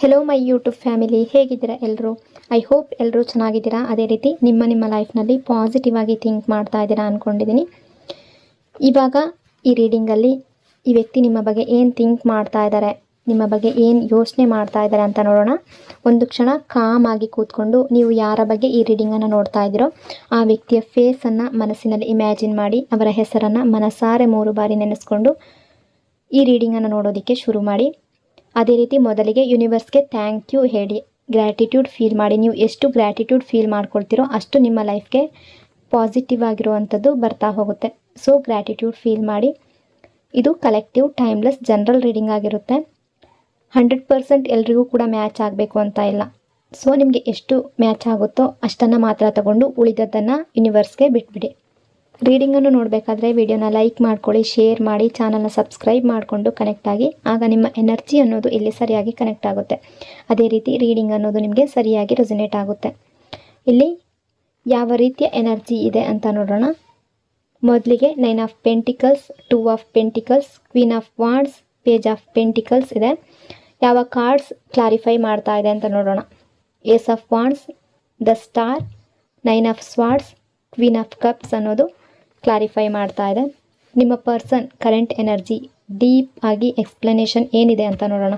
Hello my YouTube family, ಹೇಗಿದ್ದೀರಾ ಎಲ್ಲರೂ? I hope ಎಲ್ಲರೂ ಚೆನ್ನಾಗಿದ್ದೀರಾ. ಅದೇ ರೀತಿ ನಿಮ್ಮ ಲೈಫ್ನಲ್ಲಿ ಪಾಸಿಟಿವ್ ಆಗಿ ಥಿಂಕ್ ಮಾಡ್ತಾ ಇದ್ದೀರಾ ಅಂದ್ಕೊಂಡಿದ್ದೀನಿ. ಇವಾಗ ಈ ರೀಡಿಂಗಲ್ಲಿ ಈ ವ್ಯಕ್ತಿ ನಿಮ್ಮ ಬಗ್ಗೆ ಏನು ಥಿಂಕ್ ಮಾಡ್ತಾ ಇದ್ದಾರೆ, ನಿಮ್ಮ ಬಗ್ಗೆ ಏನು ಯೋಚನೆ ಮಾಡ್ತಾ ಇದ್ದಾರೆ ಅಂತ ನೋಡೋಣ. ಒಂದು ಕ್ಷಣ ಕಾಮ್ ಆಗಿ ಕೂತ್ಕೊಂಡು ನೀವು ಯಾರ ಬಗ್ಗೆ ಈ ರೀಡಿಂಗನ್ನು ನೋಡ್ತಾ ಇದ್ದೀರೋ ಆ ವ್ಯಕ್ತಿಯ ಫೇಸನ್ನು ಮನಸ್ಸಿನಲ್ಲಿ ಇಮ್ಯಾಜಿನ್ ಮಾಡಿ, ಅವರ ಹೆಸರನ್ನು ಮನಸಾರೆ 3 ಬಾರಿ ನೆನೆಸ್ಕೊಂಡು ಈ ರೀಡಿಂಗನ್ನು ನೋಡೋದಕ್ಕೆ ಶುರು ಮಾಡಿ. ಅದೇ ರೀತಿ ಮೊದಲಿಗೆ ಯೂನಿವರ್ಸ್ಗೆ ಥ್ಯಾಂಕ್ ಯು ಹೇಳಿ, ಗ್ರ್ಯಾಟಿಟ್ಯೂಡ್ ಫೀಲ್ ಮಾಡಿ. ನೀವು ಎಷ್ಟು ಗ್ರ್ಯಾಟಿಟ್ಯೂಡ್ ಫೀಲ್ ಮಾಡ್ಕೊಳ್ತೀರೋ ಅಷ್ಟು ನಿಮ್ಮ ಲೈಫ್ಗೆ ಪಾಸಿಟಿವ್ ಆಗಿರುವಂಥದ್ದು ಬರ್ತಾ ಹೋಗುತ್ತೆ. ಸೊ ಗ್ರ್ಯಾಟಿಟ್ಯೂಡ್ ಫೀಲ್ ಮಾಡಿ. ಇದು ಕಲೆಕ್ಟಿವ್ ಟೈಮ್ಲೆಸ್ ಜನರಲ್ ರೀಡಿಂಗ್ ಆಗಿರುತ್ತೆ. 100% ಎಲ್ರಿಗೂ ಕೂಡ ಮ್ಯಾಚ್ ಆಗಬೇಕು ಅಂತ ಇಲ್ಲ. ಸೊ ನಿಮಗೆ ಎಷ್ಟು ಮ್ಯಾಚ್ ಆಗುತ್ತೋ ಅಷ್ಟನ್ನು ಮಾತ್ರ ತಗೊಂಡು ಉಳಿದದ್ದನ್ನು ಯೂನಿವರ್ಸ್ಗೆ ಬಿಟ್ಬಿಡಿ. ರೀಡಿಂಗನ್ನು ನೋಡಬೇಕಾದ್ರೆ ವಿಡಿಯೋನ ಲೈಕ್ ಮಾಡ್ಕೊಳ್ಳಿ, ಶೇರ್ ಮಾಡಿ, ಚಾನಲ್ನ ಸಬ್ಸ್ಕ್ರೈಬ್ ಮಾಡಿಕೊಂಡು ಕನೆಕ್ಟ್ ಆಗಿ. ಆಗ ನಿಮ್ಮ ಎನರ್ಜಿ ಅನ್ನೋದು ಇಲ್ಲಿ ಸರಿಯಾಗಿ ಕನೆಕ್ಟ್ ಆಗುತ್ತೆ. ಅದೇ ರೀತಿ ರೀಡಿಂಗ್ ಅನ್ನೋದು ನಿಮಗೆ ಸರಿಯಾಗಿ ರೆಸೊನೇಟ್ ಆಗುತ್ತೆ. ಇಲ್ಲಿ ಯಾವ ರೀತಿಯ ಎನರ್ಜಿ ಇದೆ ಅಂತ ನೋಡೋಣ. ಮೊದಲಿಗೆ 9 of pentacles, 2 of pentacles, queen of wands, page of pentacles ಇದೆ. ಯಾವ ಕಾರ್ಡ್ಸ್ ಕ್ಲಾರಿಫೈ ಮಾಡ್ತಾ ಇದೆ ಅಂತ ನೋಡೋಣ. Ace of wands, the star, 9 of swords, queen of cups ಅನ್ನೋದು ಕ್ಲಾರಿಫೈ ಮಾಡ್ತಾ ಇದೆ. ನಿಮ್ಮ ಪರ್ಸನ್ ಕರೆಂಟ್ ಎನರ್ಜಿ ಡೀಪ್ ಆಗಿ ಎಕ್ಸ್ಪ್ಲನೇಷನ್ ಏನಿದೆ ಅಂತ ನೋಡೋಣ.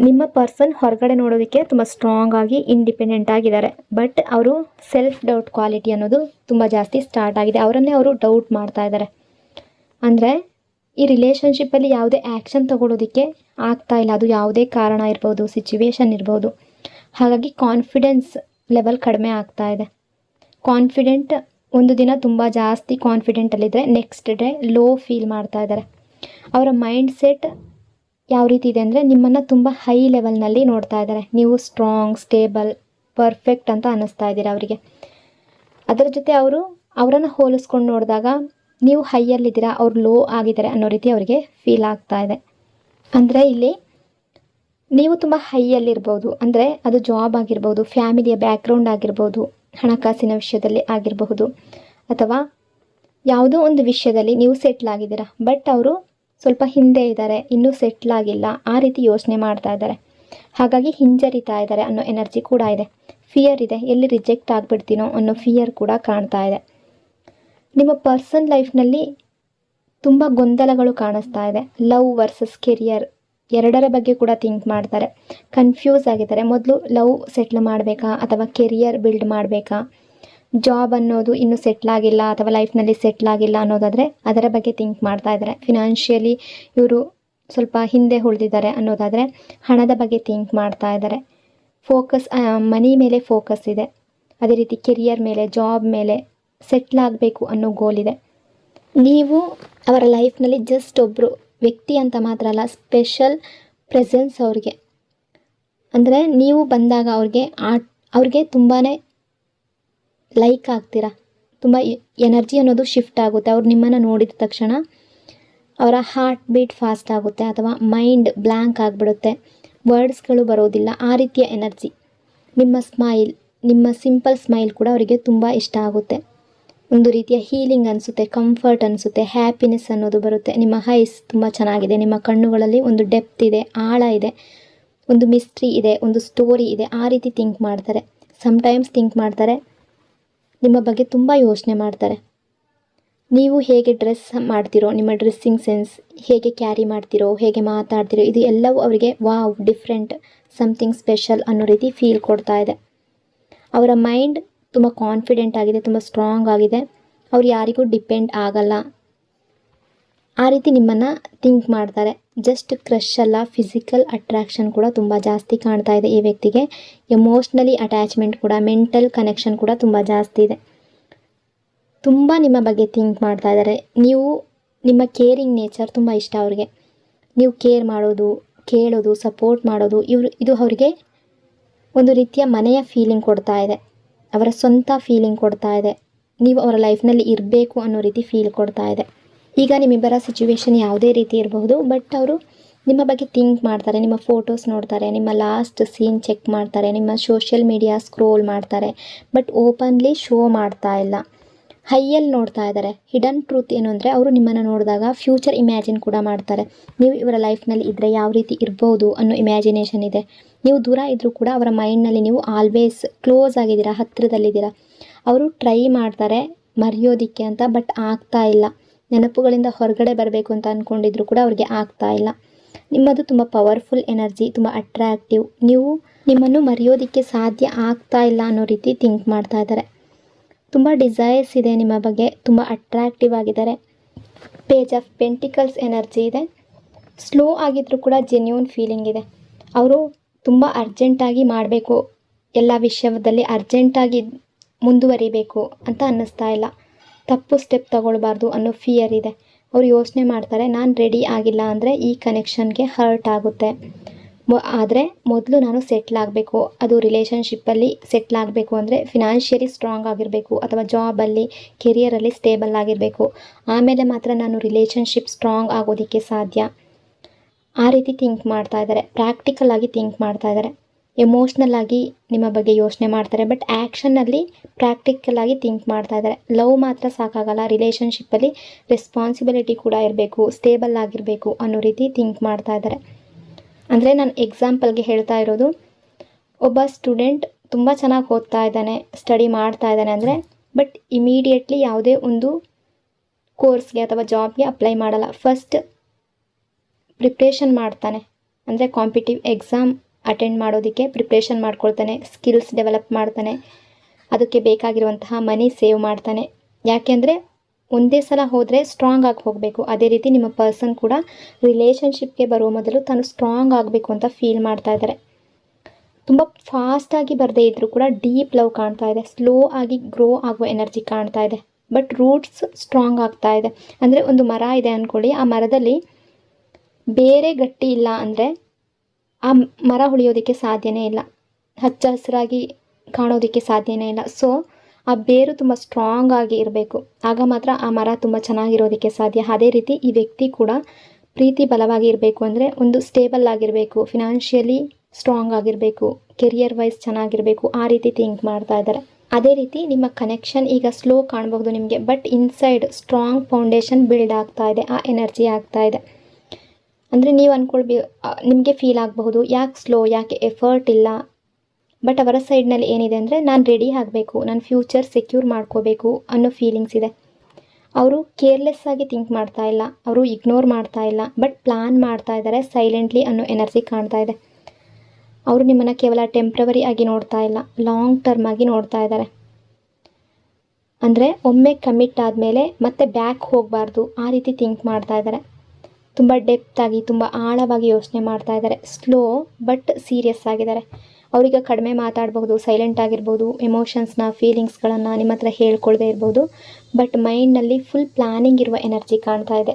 ನಿಮ್ಮ ಪರ್ಸನ್ ಹೊರಗಡೆ ನೋಡೋದಕ್ಕೆ ತುಂಬ ಸ್ಟ್ರಾಂಗ್ ಆಗಿ ಇಂಡಿಪೆಂಡೆಂಟ್ ಆಗಿದ್ದಾರೆ. ಬಟ್ ಅವರು ಸೆಲ್ಫ್ ಡೌಟ್ ಕ್ವಾಲಿಟಿ ಅನ್ನೋದು ತುಂಬ ಜಾಸ್ತಿ ಸ್ಟಾರ್ಟ್ ಆಗಿದೆ. ಅವರನ್ನೇ ಅವರು ಡೌಟ್ ಮಾಡ್ತಾ ಇದ್ದಾರೆ. ಅಂದರೆ ಈ ರಿಲೇಷನ್ಶಿಪ್ಪಲ್ಲಿ ಯಾವುದೇ ಆ್ಯಕ್ಷನ್ ತಗೊಳ್ಳೋದಕ್ಕೆ ಆಗ್ತಾ ಇಲ್ಲ. ಅದು ಯಾವುದೇ ಕಾರಣ ಇರ್ಬೋದು, ಸಿಚುವೇಶನ್ ಇರ್ಬೋದು. ಹಾಗಾಗಿ ಕಾನ್ಫಿಡೆನ್ಸ್ ಲೆವೆಲ್ ಕಡಿಮೆ ಆಗ್ತಾ ಇದೆ. ಕಾನ್ಫಿಡೆಂಟ್ ಒಂದು ದಿನ ತುಂಬ ಜಾಸ್ತಿ ಕಾನ್ಫಿಡೆಂಟಲ್ಲಿದ್ದರೆ ನೆಕ್ಸ್ಟ್ ಡೇ ಲೋ ಫೀಲ್ ಮಾಡ್ತಾ ಇದ್ದಾರೆ. ಅವರ ಮೈಂಡ್ ಸೆಟ್ ಯಾವ ರೀತಿ ಇದೆ ಅಂದರೆ ನಿಮ್ಮನ್ನು ತುಂಬ ಹೈ ಲೆವೆಲ್ನಲ್ಲಿ ನೋಡ್ತಾ ಇದ್ದಾರೆ. ನೀವು ಸ್ಟ್ರಾಂಗ್, ಸ್ಟೇಬಲ್, ಪರ್ಫೆಕ್ಟ್ ಅಂತ ಅನ್ನಿಸ್ತಾ ಇದ್ದೀರಾ ಅವರಿಗೆ. ಅದರ ಜೊತೆ ಅವರನ್ನು ಹೋಲಿಸ್ಕೊಂಡು ನೋಡಿದಾಗ ನೀವು ಹೈಯಲ್ಲಿದ್ದೀರಾ, ಅವ್ರು ಲೋ ಆಗಿದ್ದಾರೆ ಅನ್ನೋ ರೀತಿ ಅವರಿಗೆ ಫೀಲ್ ಆಗ್ತಾ ಇದೆ. ಅಂದರೆ ಇಲ್ಲಿ ನೀವು ತುಂಬ ಹೈಯಲ್ಲಿರ್ಬೋದು, ಅಂದರೆ ಅದು ಜಾಬ್ ಆಗಿರ್ಬೋದು, ಫ್ಯಾಮಿಲಿಯ ಬ್ಯಾಕ್ಗ್ರೌಂಡ್ ಆಗಿರ್ಬೋದು, ಹಣಕಾಸಿನ ವಿಷಯದಲ್ಲಿ ಆಗಿರಬಹುದು, ಅಥವಾ ಯಾವುದೋ ಒಂದು ವಿಷಯದಲ್ಲಿ ನೀವು ಸೆಟ್ಲ್ ಆಗಿದ್ದೀರಾ. ಬಟ್ ಅವರು ಸ್ವಲ್ಪ ಹಿಂದೆ ಇದ್ದಾರೆ, ಇನ್ನೂ ಸೆಟ್ಲ್ ಆಗಿಲ್ಲ, ಆ ರೀತಿ ಯೋಚನೆ ಮಾಡ್ತಾ ಇದ್ದಾರೆ. ಹಾಗಾಗಿ ಹಿಂಜರಿತಾ ಇದ್ದಾರೆ ಅನ್ನೋ ಎನರ್ಜಿ ಕೂಡ ಇದೆ. ಫಿಯರ್ ಇದೆ, ಎಲ್ಲಿ ರಿಜೆಕ್ಟ್ ಆಗಿಬಿಡ್ತೀನೋ ಅನ್ನೋ ಫಿಯರ್ ಕೂಡ ಕಾಣ್ತಾ ಇದೆ. ನಿಮ್ಮ ಪರ್ಸನ್ ಲೈಫ್ನಲ್ಲಿ ತುಂಬ ಗೊಂದಲಗಳು ಕಾಣಿಸ್ತಾ ಇದೆ. ಲವ್ ವರ್ಸಸ್ ಕೆರಿಯರ್ ಎರಡರ ಬಗ್ಗೆ ಕೂಡ ಥಿಂಕ್ ಮಾಡ್ತಾರೆ. ಕನ್ಫ್ಯೂಸ್ ಆಗಿದ್ದಾರೆ. ಮೊದಲು ಲವ್ ಸೆಟ್ಲ್ ಮಾಡಬೇಕಾ ಅಥವಾ ಕೆರಿಯರ್ ಬಿಲ್ಡ್ ಮಾಡಬೇಕಾ, ಜಾಬ್ ಅನ್ನೋದು ಇನ್ನೂ ಸೆಟ್ಲ್ ಆಗಿಲ್ಲ ಅಥವಾ ಲೈಫ್ನಲ್ಲಿ ಸೆಟ್ಲ್ ಆಗಿಲ್ಲ ಅನ್ನೋದಾದರೆ ಅದರ ಬಗ್ಗೆ ಥಿಂಕ್ ಮಾಡ್ತಾ ಇದ್ದಾರೆ. ಫಿನಾನ್ಷಿಯಲಿ ಇವರು ಸ್ವಲ್ಪ ಹಿಂದೆ ಉಳಿದಿದ್ದಾರೆ ಅನ್ನೋದಾದರೆ ಹಣದ ಬಗ್ಗೆ ಥಿಂಕ್ ಮಾಡ್ತಾ ಇದ್ದಾರೆ. ಫೋಕಸ್ ಮನಿ ಮೇಲೆ ಫೋಕಸ್ ಇದೆ. ಅದೇ ರೀತಿ ಕೆರಿಯರ್ ಮೇಲೆ, ಜಾಬ್ ಮೇಲೆ ಸೆಟ್ಲ್ ಆಗಬೇಕು ಅನ್ನೋ ಗೋಲ್ ಇದೆ. ನೀವು ಅವರ ಲೈಫ್ನಲ್ಲಿ ಜಸ್ಟ್ ಒಬ್ಬರು ವ್ಯಕ್ತಿ ಅಂತ ಮಾತ್ರ ಅಲ್ಲ, ಸ್ಪೆಷಲ್ ಪ್ರೆಸೆನ್ಸ್ ಅವ್ರಿಗೆ. ಅಂದರೆ ನೀವು ಬಂದಾಗ ಅವ್ರಿಗೆ ತುಂಬಾ ಲೈಕ್ ಆಗ್ತೀರಾ. ತುಂಬ ಎನರ್ಜಿ ಅನ್ನೋದು ಶಿಫ್ಟ್ ಆಗುತ್ತೆ. ಅವ್ರು ನಿಮ್ಮನ್ನು ನೋಡಿದ ತಕ್ಷಣ ಅವರ ಹಾರ್ಟ್ ಬೀಟ್ ಫಾಸ್ಟ್ ಆಗುತ್ತೆ ಅಥವಾ ಮೈಂಡ್ ಬ್ಲ್ಯಾಂಕ್ ಆಗಿಬಿಡುತ್ತೆ, ವರ್ಡ್ಸ್ಗಳು ಬರೋದಿಲ್ಲ. ಆ ರೀತಿಯ ಎನರ್ಜಿ. ನಿಮ್ಮ ಸ್ಮೈಲ್, ನಿಮ್ಮ ಸಿಂಪಲ್ ಸ್ಮೈಲ್ ಕೂಡ ಅವರಿಗೆ ತುಂಬ ಇಷ್ಟ ಆಗುತ್ತೆ. ಒಂದು ರೀತಿಯ ಹೀಲಿಂಗ್ ಅನಿಸುತ್ತೆ, ಕಂಫರ್ಟ್ ಅನಿಸುತ್ತೆ, ಹ್ಯಾಪಿನೆಸ್ ಅನ್ನೋದು ಬರುತ್ತೆ. ನಿಮ್ಮ ಐಸ್ ತುಂಬ ಚೆನ್ನಾಗಿದೆ. ನಿಮ್ಮ ಕಣ್ಣುಗಳಲ್ಲಿ ಒಂದು ಡೆಪ್ತ್ ಇದೆ, ಆಳ ಇದೆ, ಒಂದು ಮಿಸ್ಟ್ರಿ ಇದೆ, ಒಂದು ಸ್ಟೋರಿ ಇದೆ. ಆ ರೀತಿ ಥಿಂಕ್ ಮಾಡ್ತಾರೆ. ಸಮ್ಟೈಮ್ಸ್ ಥಿಂಕ್ ಮಾಡ್ತಾರೆ, ನಿಮ್ಮ ಬಗ್ಗೆ ತುಂಬ ಯೋಚನೆ ಮಾಡ್ತಾರೆ. ನೀವು ಹೇಗೆ ಡ್ರೆಸ್ ಮಾಡ್ತೀರೋ, ನಿಮ್ಮ ಡ್ರೆಸ್ಸಿಂಗ್ ಸೆನ್ಸ್ ಹೇಗೆ ಕ್ಯಾರಿ ಮಾಡ್ತೀರೋ, ಹೇಗೆ ಮಾತಾಡ್ತೀರೋ, ಇದು ಎಲ್ಲವೂ ಅವರಿಗೆ ವಾವ್, ಡಿಫ್ರೆಂಟ್, ಸಮಥಿಂಗ್ ಸ್ಪೆಷಲ್ ಅನ್ನೋ ರೀತಿ ಫೀಲ್ ಕೊಡ್ತಾ ಇದೆ. ಅವರ ಮೈಂಡ್ ತುಂಬ ಕಾನ್ಫಿಡೆಂಟ್ ಆಗಿದೆ, ತುಂಬ ಸ್ಟ್ರಾಂಗ್ ಆಗಿದೆ. ಅವ್ರು ಯಾರಿಗೂ ಡಿಪೆಂಡ್ ಆಗಲ್ಲ. ಆ ರೀತಿ ನಿಮ್ಮನ್ನು ಥಿಂಕ್ ಮಾಡ್ತಾರೆ. ಜಸ್ಟ್ ಕ್ರಶ್ ಅಲ್ಲ, ಫಿಸಿಕಲ್ ಅಟ್ರಾಕ್ಷನ್ ಕೂಡ ತುಂಬ ಜಾಸ್ತಿ ಕಾಣ್ತಾ ಇದೆ ಈ ವ್ಯಕ್ತಿಗೆ. ಎಮೋಷ್ನಲಿ ಅಟ್ಯಾಚ್ಮೆಂಟ್ ಕೂಡ, ಮೆಂಟಲ್ ಕನೆಕ್ಷನ್ ಕೂಡ ತುಂಬ ಜಾಸ್ತಿ ಇದೆ. ತುಂಬ ನಿಮ್ಮ ಬಗ್ಗೆ ಥಿಂಕ್ ಮಾಡ್ತಾ ಇದ್ದಾರೆ. ನಿಮ್ಮ ಕೇರಿಂಗ್ ನೇಚರ್ ತುಂಬ ಇಷ್ಟ ಅವ್ರಿಗೆ. ನೀವು ಕೇರ್ ಮಾಡೋದು, ಕೇಳೋದು, ಸಪೋರ್ಟ್ ಮಾಡೋದು, ಇದು ಅವರಿಗೆ ಒಂದು ರೀತಿಯ ಮನೆಯ ಫೀಲಿಂಗ್ ಕೊಡ್ತಾ ಇದೆ. ಅವರ ಸ್ವಂತ ಫೀಲಿಂಗ್ ಕೊಡ್ತಾ ಇದೆ. ನೀವು ಅವರ ಲೈಫ್ನಲ್ಲಿ ಇರಬೇಕು ಅನ್ನೋ ರೀತಿ ಫೀಲ್ ಕೊಡ್ತಾ ಇದೆ. ಈಗ ನಿಮ್ಮಿಬ್ಬರ ಸಿಚುವೇಶನ್ ಯಾವುದೇ ರೀತಿ ಇರಬಹುದು, ಬಟ್ ಅವರು ನಿಮ್ಮ ಬಗ್ಗೆ ಥಿಂಕ್ ಮಾಡ್ತಾರೆ. ನಿಮ್ಮ ಫೋಟೋಸ್ ನೋಡ್ತಾರೆ, ನಿಮ್ಮ ಲಾಸ್ಟ್ ಸೀನ್ ಚೆಕ್ ಮಾಡ್ತಾರೆ, ನಿಮ್ಮ ಸೋಷಿಯಲ್ ಮೀಡಿಯಾ ಸ್ಕ್ರೋಲ್ ಮಾಡ್ತಾರೆ. ಬಟ್ ಓಪನ್ಲಿ ಶೋ ಮಾಡ್ತಾ ಇಲ್ಲ. ಹೈಯಲ್ಲಿ ನೋಡ್ತಾ ಇದ್ದಾರೆ. ಹಿಡನ್ ಟ್ರೂತ್ ಏನು ಅಂದರೆ ಅವರು ನಿಮ್ಮನ್ನು ನೋಡಿದಾಗ ಫ್ಯೂಚರ್ ಇಮ್ಯಾಜಿನ್ ಕೂಡ ಮಾಡ್ತಾರೆ. ನೀವು ಇವರ ಲೈಫ್ನಲ್ಲಿ ಇದ್ದರೆ ಯಾವ ರೀತಿ ಇರ್ಬೋದು ಅನ್ನೋ ಇಮ್ಯಾಜಿನೇಷನ್ ಇದೆ. ನೀವು ದೂರ ಇದ್ದರೂ ಕೂಡ ಅವರ ಮೈಂಡ್ನಲ್ಲಿ ನೀವು ಆಲ್ವೇಸ್ ಕ್ಲೋಸ್ ಆಗಿದ್ದೀರಾ, ಹತ್ತಿರದಲ್ಲಿದ್ದೀರಾ. ಅವರು ಟ್ರೈ ಮಾಡ್ತಾರೆ ಮರೆಯೋದಿಕ್ಕೆ ಅಂತ, ಬಟ್ ಆಗ್ತಾ ಇಲ್ಲ. ನೆನಪುಗಳಿಂದ ಹೊರಗಡೆ ಬರಬೇಕು ಅಂತ ಅಂದ್ಕೊಂಡಿದ್ರು ಕೂಡ ಅವ್ರಿಗೆ ಆಗ್ತಾ ಇಲ್ಲ. ನಿಮ್ಮದು ತುಂಬ ಪವರ್ಫುಲ್ ಎನರ್ಜಿ, ತುಂಬ ಅಟ್ರಾಕ್ಟಿವ್. ನೀವು ನಿಮ್ಮನ್ನು ಮರೆಯೋದಕ್ಕೆ ಸಾಧ್ಯ ಆಗ್ತಾ ಇಲ್ಲ ಅನ್ನೋ ರೀತಿ ಥಿಂಕ್ ಮಾಡ್ತಾ ಇದ್ದಾರೆ. ತುಂಬ ಡಿಸೈರ್ಸ್ ಇದೆ ನಿಮ್ಮ ಬಗ್ಗೆ, ತುಂಬ ಅಟ್ರಾಕ್ಟಿವ್ ಆಗಿದ್ದಾರೆ. ಪೇಜ್ ಆಫ್ ಪೆಂಟಿಕಲ್ಸ್ ಎನರ್ಜಿ ಇದೆ. ಸ್ಲೋ ಆಗಿದ್ರೂ ಕೂಡ ಜೆನ್ಯೂನ್ ಫೀಲಿಂಗ್ ಇದೆ. ಅವರು ತುಂಬ ಅರ್ಜೆಂಟಾಗಿ ಮಾಡಬೇಕು, ಎಲ್ಲ ವಿಷಯದಲ್ಲಿ ಅರ್ಜೆಂಟಾಗಿ ಮುಂದುವರಿಬೇಕು ಅಂತ ಅನ್ನಿಸ್ತಾ ಇಲ್ಲ. ತಪ್ಪು ಸ್ಟೆಪ್ ತಗೊಳ್ಬಾರ್ದು ಅನ್ನೋ ಫಿಯರ್ ಇದೆ. ಅವರು ಯೋಚನೆ ಮಾಡ್ತಾರೆ, ನಾನು ರೆಡಿ ಆಗಿಲ್ಲ ಅಂದರೆ ಈ ಕನೆಕ್ಷನ್ಗೆ ಹರ್ಟ್ ಆಗುತ್ತೆ, ಆದರೆ ಮೊದಲು ನಾನು ಸೆಟ್ಲ್ ಆಗಬೇಕು. ಅದು ರಿಲೇಷನ್ಶಿಪ್ಪಲ್ಲಿ ಸೆಟ್ಲ್ ಆಗಬೇಕು ಅಂದರೆ ಫಿನಾನ್ಷಿಯಲಿ ಸ್ಟ್ರಾಂಗ್ ಆಗಿರಬೇಕು, ಅಥವಾ ಜಾಬಲ್ಲಿ ಕೆರಿಯರಲ್ಲಿ ಸ್ಟೇಬಲ್ ಆಗಿರಬೇಕು. ಆಮೇಲೆ ಮಾತ್ರ ನಾನು ರಿಲೇಷನ್ಶಿಪ್ ಸ್ಟ್ರಾಂಗ್ ಆಗೋದಕ್ಕೆ ಸಾಧ್ಯ. ಆ ರೀತಿ ಥಿಂಕ್ ಮಾಡ್ತಾ ಇದ್ದಾರೆ. ಪ್ರಾಕ್ಟಿಕಲ್ ಆಗಿ ಥಿಂಕ್ ಮಾಡ್ತಾ ಇದ್ದಾರೆ. ಎಮೋಷ್ನಲ್ ಆಗಿ ನಿಮ್ಮ ಬಗ್ಗೆ ಯೋಚನೆ ಮಾಡ್ತಾರೆ, ಬಟ್ ಆ್ಯಕ್ಷನ್ನಲ್ಲಿ ಪ್ರಾಕ್ಟಿಕಲ್ ಆಗಿ ಥಿಂಕ್ ಮಾಡ್ತಾ ಇದ್ದಾರೆ. ಲವ್ ಮಾತ್ರ ಸಾಕಾಗಲ್ಲ, ರಿಲೇಷನ್ಶಿಪ್ಪಲ್ಲಿ ರೆಸ್ಪಾನ್ಸಿಬಿಲಿಟಿ ಕೂಡ ಇರಬೇಕು, ಸ್ಟೇಬಲ್ ಆಗಿರಬೇಕು ಅನ್ನೋ ರೀತಿ ಥಿಂಕ್ ಮಾಡ್ತಾ ಇದ್ದಾರೆ. ಅಂದರೆ ನಾನು ಎಕ್ಸಾಂಪಲ್ಗೆ ಹೇಳ್ತಾ ಇರೋದು, ಒಬ್ಬ ಸ್ಟೂಡೆಂಟ್ ತುಂಬ ಚೆನ್ನಾಗಿ ಓದ್ತಾ ಇದ್ದಾನೆ, ಸ್ಟಡಿ ಮಾಡ್ತಾ ಇದ್ದಾನೆ ಅಂದರೆ, ಬಟ್ ಇಮಿಡಿಯೇಟ್ಲಿ ಯಾವುದೇ ಒಂದು ಕೋರ್ಸ್ಗೆ ಅಥವಾ ಜಾಬ್ಗೆ ಅಪ್ಲೈ ಮಾಡಲ್ಲ. ಫಸ್ಟ್ ಪ್ರಿಪ್ರೇಷನ್ ಮಾಡ್ತಾನೆ, ಅಂದರೆ ಕಾಂಪಿಟೇಟಿವ್ ಎಕ್ಸಾಮ್ ಅಟೆಂಡ್ ಮಾಡೋದಕ್ಕೆ ಪ್ರಿಪ್ರೇಷನ್ ಮಾಡ್ಕೊಳ್ತಾನೆ, ಸ್ಕಿಲ್ಸ್ ಡೆವಲಪ್ ಮಾಡ್ತಾನೆ, ಅದಕ್ಕೆ ಬೇಕಾಗಿರುವಂತಹ ಮನಿ ಸೇವ್ ಮಾಡ್ತಾನೆ. ಯಾಕೆಂದರೆ ಒಂದೇ ಸಲ ಹೋದರೆ ಸ್ಟ್ರಾಂಗ್ ಆಗಿ ಹೋಗಬೇಕು. ಅದೇ ರೀತಿ ನಿಮ್ಮ ಪರ್ಸನ್ ಕೂಡ ರಿಲೇಷನ್ಶಿಪ್ಗೆ ಬರುವ ಮೊದಲು ತಾನು ಸ್ಟ್ರಾಂಗ್ ಆಗಬೇಕು ಅಂತ ಫೀಲ್ ಮಾಡ್ತಾ ಇದ್ದಾರೆ. ತುಂಬ ಫಾಸ್ಟಾಗಿ ಬರದೇ ಇದ್ದರೂ ಕೂಡ ಡೀಪ್ ಲವ್ ಕಾಣ್ತಾ ಇದೆ. ಸ್ಲೋ ಆಗಿ ಗ್ರೋ ಆಗುವ ಎನರ್ಜಿ ಕಾಣ್ತಾ ಇದೆ, ಬಟ್ ರೂಟ್ಸ್ ಸ್ಟ್ರಾಂಗ್ ಆಗ್ತಾ ಇದೆ. ಅಂದರೆ ಒಂದು ಮರ ಇದೆ ಅಂದ್ಕೊಳ್ಳಿ, ಆ ಮರದಲ್ಲಿ ಬೇರೆ ಗಟ್ಟಿ ಇಲ್ಲ ಅಂದರೆ ಆ ಮರ ಉಳಿಯೋದಕ್ಕೆ ಸಾಧ್ಯನೇ ಇಲ್ಲ, ಹಚ್ಚ ಹಸಿರಾಗಿ ಕಾಣೋದಕ್ಕೆ ಸಾಧ್ಯನೇ ಇಲ್ಲ. ಸೊ ಆ ಬೇರು ತುಂಬ ಸ್ಟ್ರಾಂಗ್ ಆಗಿ ಇರಬೇಕು, ಆಗ ಮಾತ್ರ ಆ ಮರ ತುಂಬ ಚೆನ್ನಾಗಿರೋದಕ್ಕೆ ಸಾಧ್ಯ. ಅದೇ ರೀತಿ ಈ ವ್ಯಕ್ತಿ ಕೂಡ ಪ್ರೀತಿ ಬಲವಾಗಿ ಇರಬೇಕು ಅಂದರೆ ಒಂದು ಸ್ಟೇಬಲ್ ಆಗಿರಬೇಕು, ಫಿನಾನ್ಷಿಯಲಿ ಸ್ಟ್ರಾಂಗ್ ಆಗಿರಬೇಕು, ಕೆರಿಯರ್ ವೈಸ್ ಚೆನ್ನಾಗಿರಬೇಕು, ಆ ರೀತಿ ಥಿಂಕ್ ಮಾಡ್ತಾ ಇದ್ದಾರೆ. ಅದೇ ರೀತಿ ನಿಮ್ಮ ಕನೆಕ್ಷನ್ ಈಗ ಸ್ಲೋ ಕಾಣಬಹುದು ನಿಮಗೆ, but inside strong foundation build ಆಗ್ತಾ ಇದೆ, ಆ ಎನರ್ಜಿ ಆಗ್ತಾ ಇದೆ. ಅಂದರೆ ನೀವು ನಿಮಗೆ ಫೀಲ್ ಆಗಬಹುದು, ಯಾಕೆ ಸ್ಲೋ, ಯಾಕೆ ಎಫರ್ಟ್ ಇಲ್ಲ. ಬಟ್ ಅವರ ಸೈಡ್ನಲ್ಲಿ ಏನಿದೆ ಅಂದರೆ, ನಾನು ರೆಡಿ ಆಗಬೇಕು, ನನ್ನ ಫ್ಯೂಚರ್ ಸೆಕ್ಯೂರ್ ಮಾಡ್ಕೋಬೇಕು ಅನ್ನೋ ಫೀಲಿಂಗ್ಸ್ ಇದೆ. ಅವರು ಕೇರ್ಲೆಸ್ ಆಗಿ ಥಿಂಕ್ ಮಾಡ್ತಾ ಇಲ್ಲ, ಅವರು ಇಗ್ನೋರ್ ಮಾಡ್ತಾ ಇಲ್ಲ, ಬಟ್ ಪ್ಲ್ಯಾನ್ ಮಾಡ್ತಾ ಇದ್ದಾರೆ ಸೈಲೆಂಟ್ಲಿ ಅನ್ನೋ ಎನರ್ಜಿ ಕಾಣ್ತಾ ಇದೆ. ಅವರು ನಿಮ್ಮನ್ನು ಕೇವಲ ಟೆಂಪ್ರವರಿ ಆಗಿ ನೋಡ್ತಾ ಇಲ್ಲ, ಲಾಂಗ್ ಟರ್ಮ್ ಆಗಿ ನೋಡ್ತಾ ಇದ್ದಾರೆ. ಅಂದರೆ ಒಮ್ಮೆ ಕಮಿಟ್ ಆದಮೇಲೆ ಮತ್ತೆ ಬ್ಯಾಕ್ ಹೋಗಬಾರ್ದು, ಆ ರೀತಿ ಥಿಂಕ್ ಮಾಡ್ತಾ ಇದ್ದಾರೆ. ತುಂಬ ಡೆಪ್ತ್ ಆಗಿ, ತುಂಬ ಆಳವಾಗಿ ಯೋಚನೆ ಮಾಡ್ತಾ ಇದ್ದಾರೆ. ಸ್ಲೋ ಬಟ್ ಸೀರಿಯಸ್ ಆಗಿದ್ದಾರೆ. ಅವರಿಗೆ ಕಡಿಮೆ ಮಾತಾಡಬಹುದು, ಸೈಲೆಂಟ್ ಆಗಿರ್ಬೋದು, ಎಮೋಷನ್ಸ್ನ ಫೀಲಿಂಗ್ಸ್ಗಳನ್ನು ನಿಮ್ಮ ಹತ್ರ ಹೇಳ್ಕೊಳ್ದೇ ಇರ್ಬೋದು, ಬಟ್ ಮೈಂಡ್ನಲ್ಲಿ ಫುಲ್ ಪ್ಲ್ಯಾನಿಂಗ್ ಇರುವ ಎನರ್ಜಿ ಕಾಣ್ತಾ ಇದೆ.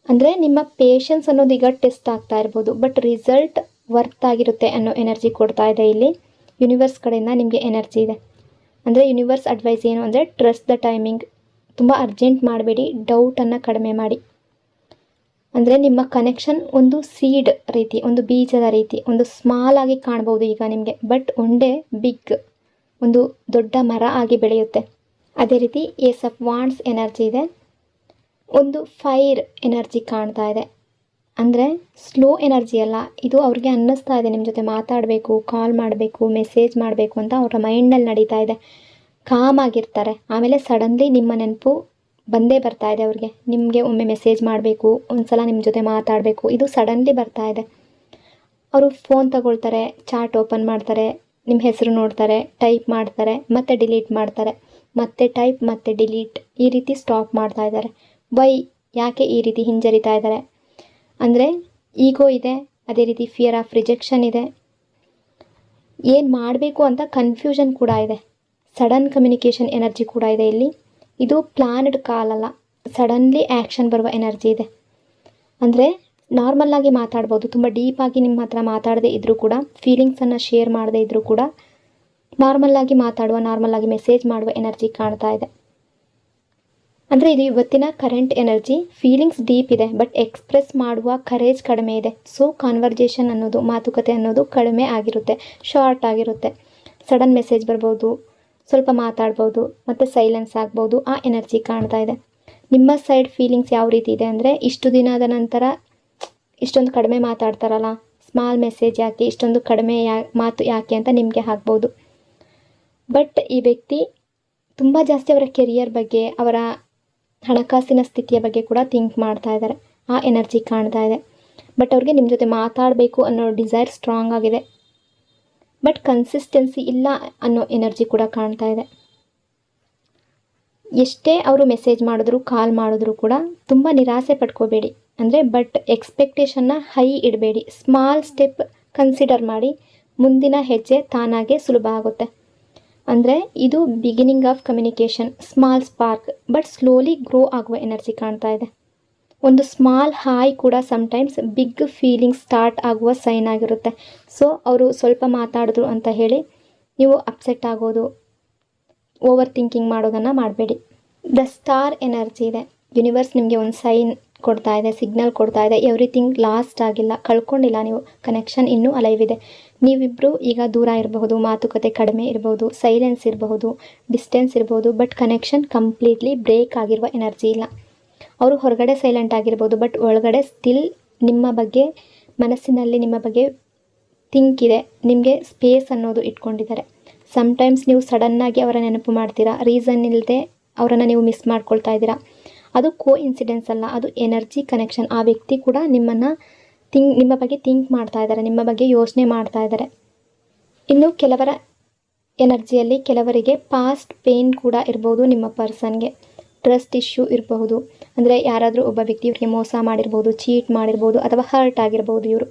ಅಂದರೆ ನಿಮ್ಮ ಪೇಷನ್ಸ್ ಅನ್ನೋದು ಈಗ ಟೆಸ್ಟ್ ಆಗ್ತಾ ಇರ್ಬೋದು, ಬಟ್ ರಿಸಲ್ಟ್ ವರ್ತ್ ಆಗಿರುತ್ತೆ ಅನ್ನೋ ಎನರ್ಜಿ ಕೊಡ್ತಾ ಇದೆ. ಇಲ್ಲಿ ಯೂನಿವರ್ಸ್ ಕಡೆಯಿಂದ ನಿಮಗೆ ಎನರ್ಜಿ ಇದೆ. ಅಂದರೆ ಯೂನಿವರ್ಸ್ ಅಡ್ವೈಸ್ ಏನು ಅಂದರೆ, ಟ್ರಸ್ಟ್ ದ ಟೈಮಿಂಗ್, ತುಂಬ ಅರ್ಜೆಂಟ್ ಮಾಡಬೇಡಿ, ಡೌಟನ್ನು ಕಡಿಮೆ ಮಾಡಿ. ಅಂದರೆ ನಿಮ್ಮ ಕನೆಕ್ಷನ್ ಒಂದು ಸೀಡ್ ರೀತಿ, ಒಂದು ಬೀಜದ ರೀತಿ, ಒಂದು ಸ್ಮಾಲ್ ಆಗಿ ಕಾಣ್ಬೋದು ಈಗ ನಿಮಗೆ, ಬಟ್ ಒಂದೇ ಬಿಗ್, ಒಂದು ದೊಡ್ಡ ಮರ ಆಗಿ ಬೆಳೆಯುತ್ತೆ. ಅದೇ ರೀತಿ ಏಸ್ ಆಫ್ ವಾಂಡ್ಸ್ ಎನರ್ಜಿ ಇದೆ. ಒಂದು ಫೈರ್ ಎನರ್ಜಿ ಕಾಣ್ತಾ ಇದೆ. ಅಂದರೆ ಸ್ಲೋ ಎನರ್ಜಿ ಅಲ್ಲ ಇದು. ಅವ್ರಿಗೆ ಅನ್ನಿಸ್ತಾ ಇದೆ ನಿಮ್ಮ ಜೊತೆ ಮಾತಾಡಬೇಕು, ಕಾಲ್ ಮಾಡಬೇಕು, ಮೆಸೇಜ್ ಮಾಡಬೇಕು ಅಂತ ಅವರ ಮೈಂಡಲ್ಲಿ ನಡೀತಾ ಇದೆ. ಕಾಮ್ ಆಗಿರ್ತಾರೆ, ಆಮೇಲೆ ಸಡನ್ಲಿ ನಿಮ್ಮ ನೆನಪು ಬಂದೇ ಬರ್ತಾ ಇದೆ ಅವ್ರಿಗೆ. ನಿಮಗೆ ಒಮ್ಮೆ ಮೆಸೇಜ್ ಮಾಡಬೇಕು, ಒಂದು ಸಲ ನಿಮ್ಮ ಜೊತೆ ಮಾತಾಡಬೇಕು, ಇದು ಸಡನ್ಲಿ ಬರ್ತಾ ಇದೆ. ಅವರು ಫೋನ್ ತಗೊಳ್ತಾರೆ, ಚಾಟ್ ಓಪನ್ ಮಾಡ್ತಾರೆ, ನಿಮ್ಮ ಹೆಸರು ನೋಡ್ತಾರೆ, ಟೈಪ್ ಮಾಡ್ತಾರೆ, ಮತ್ತೆ ಡಿಲೀಟ್ ಮಾಡ್ತಾರೆ, ಮತ್ತೆ ಟೈಪ್, ಮತ್ತೆ ಡಿಲೀಟ್, ಈ ರೀತಿ ಸ್ಟಾಪ್ ಮಾಡ್ತಾ ಇದ್ದಾರೆ. ಯಾಕೆ ಈ ರೀತಿ ಹಿಂಜರಿತಾ ಇದ್ದಾರೆ ಅಂದರೆ ಈಗೋ ಇದೆ, ಅದೇ ರೀತಿ ಫಿಯರ್ ಆಫ್ ರಿಜೆಕ್ಷನ್ ಇದೆ, ಏನು ಮಾಡಬೇಕು ಅಂತ ಕನ್ಫ್ಯೂಷನ್ ಕೂಡ ಇದೆ, ಸಡನ್ ಕಮ್ಯುನಿಕೇಷನ್ ಎನರ್ಜಿ ಕೂಡ ಇದೆ ಇಲ್ಲಿ. ಇದು ಪ್ಲಾನ್ಡ್ ಕಾಲ್ ಅಲ್ಲ, ಸಡನ್ಲಿ ಆ್ಯಕ್ಷನ್ ಬರುವ ಎನರ್ಜಿ ಇದೆ. ಅಂದರೆ ನಾರ್ಮಲ್ಲಾಗಿ ಮಾತಾಡ್ಬೋದು, ತುಂಬ ಡೀಪಾಗಿ ನಿಮ್ಮ ಹತ್ರ ಮಾತಾಡದೇ ಇದ್ದರೂ ಕೂಡ, ಫೀಲಿಂಗ್ಸನ್ನು ಶೇರ್ ಮಾಡದೇ ಇದ್ದರೂ ಕೂಡ, ನಾರ್ಮಲ್ಲಾಗಿ ಮಾತಾಡುವ, ನಾರ್ಮಲ್ಲಾಗಿ ಮೆಸೇಜ್ ಮಾಡುವ ಎನರ್ಜಿ ಕಾಣ್ತಾ ಇದೆ. ಅಂದರೆ ಇದು ಇವತ್ತಿನ ಕರೆಂಟ್ ಎನರ್ಜಿ. ಫೀಲಿಂಗ್ಸ್ ಡೀಪ್ ಇದೆ, ಬಟ್ ಎಕ್ಸ್ಪ್ರೆಸ್ ಮಾಡುವ ಕರೇಜ್ ಕಡಿಮೆ ಇದೆ. ಸೊ ಕಾನ್ವರ್ಜೇಷನ್ ಅನ್ನೋದು, ಮಾತುಕತೆ ಅನ್ನೋದು ಕಡಿಮೆ ಆಗಿರುತ್ತೆ, ಶಾರ್ಟ್ ಆಗಿರುತ್ತೆ. ಸಡನ್ ಮೆಸೇಜ್ ಬರ್ಬೋದು, ಸ್ವಲ್ಪ ಮಾತಾಡ್ಬೋದು ಮತ್ತು ಸೈಲೆನ್ಸ್ ಆಗ್ಬೋದು, ಆ ಎನರ್ಜಿ ಕಾಣ್ತಾ ಇದೆ. ನಿಮ್ಮ ಸೈಡ್ ಫೀಲಿಂಗ್ಸ್ ಯಾವ ರೀತಿ ಇದೆ ಅಂದರೆ, ಇಷ್ಟು ದಿನದ ನಂತರ ಇಷ್ಟೊಂದು ಕಡಿಮೆ ಮಾತಾಡ್ತಾರಲ್ಲ, ಸ್ಮಾಲ್ ಮೆಸೇಜ್ ಯಾಕೆ, ಇಷ್ಟೊಂದು ಕಡಿಮೆ ಮಾತು ಯಾಕೆ ಅಂತ ನಿಮಗೆ ಆಗ್ಬೋದು. ಬಟ್ ಈ ವ್ಯಕ್ತಿ ತುಂಬ ಜಾಸ್ತಿ ಅವರ ಕೆರಿಯರ್ ಬಗ್ಗೆ, ಅವರ ಹಣಕಾಸಿನ ಸ್ಥಿತಿಯ ಬಗ್ಗೆ ಕೂಡ ಥಿಂಕ್ ಮಾಡ್ತಾ ಇದ್ದಾರೆ. ಆ ಎನರ್ಜಿ ಕಾಣ್ತಾ ಇದೆ. ಬಟ್ ಅವ್ರಿಗೆ ನಿಮ್ಮ ಜೊತೆ ಮಾತಾಡಬೇಕು ಅನ್ನೋ ಡಿಸೈರ್ ಸ್ಟ್ರಾಂಗ್ ಆಗಿದೆ. ಬಟ್ ಕನ್ಸಿಸ್ಟೆನ್ಸಿ ಇಲ್ಲ ಅನ್ನೋ ಎನರ್ಜಿ ಕೂಡ ಕಾಣ್ತಾ ಇದೆ. ಎಷ್ಟೇ ಅವರು ಮೆಸೇಜ್ ಮಾಡಿದ್ರು, ಕಾಲ್ ಮಾಡಿದ್ರು ಕೂಡ ತುಂಬ ನಿರಾಸೆ ಪಡ್ಕೋಬೇಡಿ. ಅಂದರೆ ಬಟ್ ಎಕ್ಸ್ಪೆಕ್ಟೇಷನ್ನ ಹೈ ಇಡಬೇಡಿ. ಸ್ಮಾಲ್ ಸ್ಟೆಪ್ ಕನ್ಸಿಡರ್ ಮಾಡಿ, ಮುಂದಿನ ಹೆಜ್ಜೆ ತಾನಾಗೆ ಸುಲಭ ಆಗುತ್ತೆ. ಅಂದರೆ ಇದು beginning of communication, small spark, but slowly grow ಆಗುವ ಎನರ್ಜಿ ಕಾಣ್ತಾ ಇದೆ. ಒಂದು ಸ್ಮಾಲ್ ಹಾಯ್ ಕೂಡ ಸಮ್ಟೈಮ್ಸ್ ಬಿಗ್ ಫೀಲಿಂಗ್ ಸ್ಟಾರ್ಟ್ ಆಗುವ ಸೈನ್ ಆಗಿರುತ್ತೆ. ಸೊ ಅವರು ಸ್ವಲ್ಪ ಮಾತಾಡಿದ್ರು ಅಂತ ಹೇಳಿ ನೀವು ಅಪ್ಸೆಟ್ ಆಗೋದು, ಓವರ್ ಥಿಂಕಿಂಗ್ ಮಾಡೋದನ್ನು ಮಾಡಬೇಡಿ. ದ ಸ್ಟಾರ್ ಎನರ್ಜಿ ಇದೆ. ಯೂನಿವರ್ಸ್ ನಿಮಗೆ ಒಂದು ಸೈನ್ ಕೊಡ್ತಾ ಇದೆ, ಸಿಗ್ನಲ್ ಕೊಡ್ತಾ ಇದೆ. ಎವ್ರಿಥಿಂಗ್ ಲಾಸ್ಟ್ ಆಗಿಲ್ಲ, ಕಳ್ಕೊಂಡಿಲ್ಲ ನೀವು. ಕನೆಕ್ಷನ್ ಇನ್ನೂ ಅಲೈವ್ ಇದೆ. ನೀವಿಬ್ಬರು ಈಗ ದೂರ ಇರಬಹುದು, ಮಾತುಕತೆ ಕಡಿಮೆ ಇರಬಹುದು, ಸೈಲೆನ್ಸ್ ಇರಬಹುದು, ಡಿಸ್ಟೆನ್ಸ್ ಇರಬಹುದು, ಬಟ್ ಕನೆಕ್ಷನ್ ಕಂಪ್ಲೀಟ್ಲಿ ಬ್ರೇಕ್ ಆಗಿರುವ ಎನರ್ಜಿ ಇಲ್ಲ. ಅವರು ಹೊರಗಡೆ ಸೈಲೆಂಟ್ ಆಗಿರ್ಬೋದು, ಬಟ್ ಒಳಗಡೆ ಸ್ಟಿಲ್ ನಿಮ್ಮ ಬಗ್ಗೆ, ಮನಸ್ಸಿನಲ್ಲಿ ನಿಮ್ಮ ಬಗ್ಗೆ ಥಿಂಕ್ ಇದೆ. ನಿಮಗೆ ಸ್ಪೇಸ್ ಅನ್ನೋದು ಇಟ್ಕೊಂಡಿದ್ದಾರೆ. ಸಮ್ಟೈಮ್ಸ್ ನೀವು ಸಡನ್ನಾಗಿ ಅವರ ನೆನಪು ಮಾಡ್ತೀರಾ, ರೀಸನ್ ಇಲ್ಲದೆ ಅವರನ್ನು ನೀವು ಮಿಸ್ ಮಾಡ್ಕೊಳ್ತಾ ಇದ್ದೀರಾ. ಅದು ಕೋ ಇನ್ಸಿಡೆನ್ಸ್ ಅಲ್ಲ, ಅದು ಎನರ್ಜಿ ಕನೆಕ್ಷನ್. ಆ ವ್ಯಕ್ತಿ ಕೂಡ ನಿಮ್ಮ ಬಗ್ಗೆ ಥಿಂಕ್ ಮಾಡ್ತಾ ಇದ್ದಾರೆ, ನಿಮ್ಮ ಬಗ್ಗೆ ಯೋಚನೆ ಮಾಡ್ತಾ ಇದ್ದಾರೆ. ಇನ್ನು ಕೆಲವರ ಎನರ್ಜಿಯಲ್ಲಿ ಕೆಲವರಿಗೆ ಪಾಸ್ಟ್ ಪೇನ್ ಕೂಡ ಇರ್ಬೋದು. ನಿಮ್ಮ ಪರ್ಸನ್ಗೆ ಟ್ರಸ್ಟ್ ಇಶ್ಯೂ ಇರಬಹುದು. ಅಂದರೆ ಯಾರಾದರೂ ಒಬ್ಬ ವ್ಯಕ್ತಿ ಇವರಿಗೆ ಮೋಸ ಮಾಡಿರ್ಬೋದು, ಚೀಟ್ ಮಾಡಿರ್ಬೋದು, ಅಥವಾ ಹರ್ಟ್ ಆಗಿರ್ಬೋದು. ಇವರು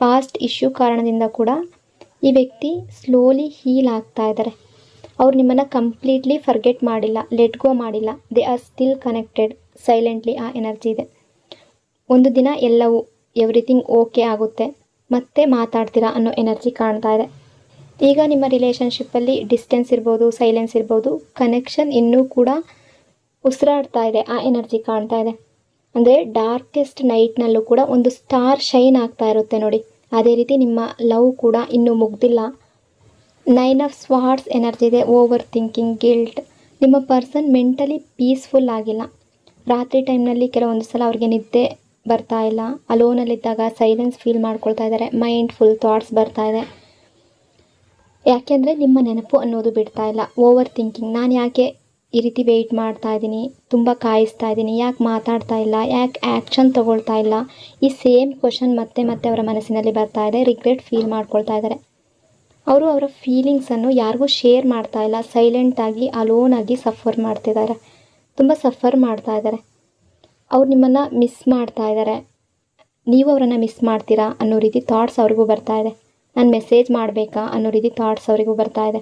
ಪಾಸ್ಟ್ ಇಶ್ಯೂ ಕಾರಣದಿಂದ ಕೂಡ ಈ ವ್ಯಕ್ತಿ ಸ್ಲೋಲಿ ಹೀಲ್ ಆಗ್ತಾ ಇದ್ದಾರೆ. ಅವ್ರು ನಿಮ್ಮನ್ನು ಕಂಪ್ಲೀಟ್ಲಿ ಫರ್ಗೆಟ್ ಮಾಡಿಲ್ಲ, ಲೆಟ್ ಗೋ ಮಾಡಿಲ್ಲ. They are still connected silently. ಆ ಎನರ್ಜಿ ಇದೆ. ಒಂದು ದಿನ ಎಲ್ಲವೂ ಎವ್ರಿಥಿಂಗ್ ಓಕೆ ಆಗುತ್ತೆ, ಮತ್ತೆ ಮಾತಾಡ್ತೀರಾ ಅನ್ನೋ ಎನರ್ಜಿ ಕಾಣ್ತಾ ಇದೆ. ಈಗ ನಿಮ್ಮ ರಿಲೇಷನ್ಶಿಪ್ಪಲ್ಲಿ ಡಿಸ್ಟೆನ್ಸ್ ಇರ್ಬೋದು, ಸೈಲೆನ್ಸ್ ಇರ್ಬೋದು, ಕನೆಕ್ಷನ್ ಇನ್ನೂ ಕೂಡ ಉಸಿರಾಡ್ತಾ ಇದೆ. ಆ ಎನರ್ಜಿ ಕಾಣ್ತಾ ಇದೆ. ಅಂದರೆ ಡಾರ್ಕೆಸ್ಟ್ ನೈಟ್ನಲ್ಲೂ ಕೂಡ ಒಂದು ಸ್ಟಾರ್ ಶೈನ್ ಆಗ್ತಾ ಇರುತ್ತೆ ನೋಡಿ. ಅದೇ ರೀತಿ ನಿಮ್ಮ ಲವ್ ಕೂಡ ಇನ್ನೂ ಮುಗ್ದಿಲ್ಲ. 9 ಆಫ್ ಸ್ವಾರ್ಡ್ಸ್ ಎನರ್ಜಿ ಇದೆ. Over thinking, guilt. ನಿಮ್ಮ ಪರ್ಸನ್ ಮೆಂಟಲಿ ಪೀಸ್ಫುಲ್ ಆಗಿಲ್ಲ. ರಾತ್ರಿ ಟೈಮ್ನಲ್ಲಿ ಕೆಲವೊಂದು ಸಲ ಅವ್ರಿಗೆ ನಿದ್ದೆ ಬರ್ತಾ ಇಲ್ಲ. ಅಲೋನಲ್ಲಿದ್ದಾಗ ಸೈಲೆನ್ಸ್ ಫೀಲ್ ಮಾಡ್ಕೊಳ್ತಾ ಇದ್ದಾರೆ. ಮೈಂಡ್ ಫುಲ್ ಥಾಟ್ಸ್ ಬರ್ತಾ ಇದೆ. ಯಾಕೆಂದರೆ ನಿಮ್ಮ ನೆನಪು ಅನ್ನೋದು ಬಿಡ್ತಾ ಇಲ್ಲ. ಓವರ್ ಥಿಂಕಿಂಗ್, ನಾನು ಯಾಕೆ ಈ ರೀತಿ ವೆಯ್ಟ್ ಮಾಡ್ತಾ ಇದ್ದೀನಿ, ತುಂಬ ಕಾಯಿಸ್ತಾ ಇದ್ದೀನಿ, ಯಾಕೆ ಮಾತಾಡ್ತಾ ಇಲ್ಲ, ಯಾಕೆ ಆ್ಯಕ್ಷನ್ ತೊಗೊಳ್ತಾ ಇಲ್ಲ, ಈ ಸೇಮ್ ಕ್ವಶನ್ ಮತ್ತೆ ಮತ್ತೆ ಅವರ ಮನಸ್ಸಿನಲ್ಲಿ ಬರ್ತಾ ಇದೆ. ರಿಗ್ರೆಟ್ ಫೀಲ್ ಮಾಡ್ಕೊಳ್ತಾ ಇದ್ದಾರೆ. ಅವರು ಅವರ ಫೀಲಿಂಗ್ಸನ್ನು ಯಾರಿಗೂ ಶೇರ್ ಮಾಡ್ತಾ ಇಲ್ಲ. ಸೈಲೆಂಟಾಗಿ ಅಲೋನಾಗಿ ಸಫರ್ ಮಾಡ್ತಿದ್ದಾರೆ, ತುಂಬ ಸಫರ್ ಮಾಡ್ತಾ ಇದ್ದಾರೆ. ಅವ್ರು ನಿಮ್ಮನ್ನು ಮಿಸ್ ಮಾಡ್ತಾ ಇದ್ದಾರೆ. ನೀವು ಅವರನ್ನು ಮಿಸ್ ಮಾಡ್ತೀರಾ ಅನ್ನೋ ರೀತಿ ಥಾಟ್ಸ್ ಅವ್ರಿಗೂ ಬರ್ತಾ ಇದೆ. ನಾನು ಮೆಸೇಜ್ ಮಾಡಬೇಕಾ ಅನ್ನೋ ರೀತಿ ಥಾಟ್ಸ್ ಅವರಿಗೂ ಬರ್ತಾ ಇದೆ.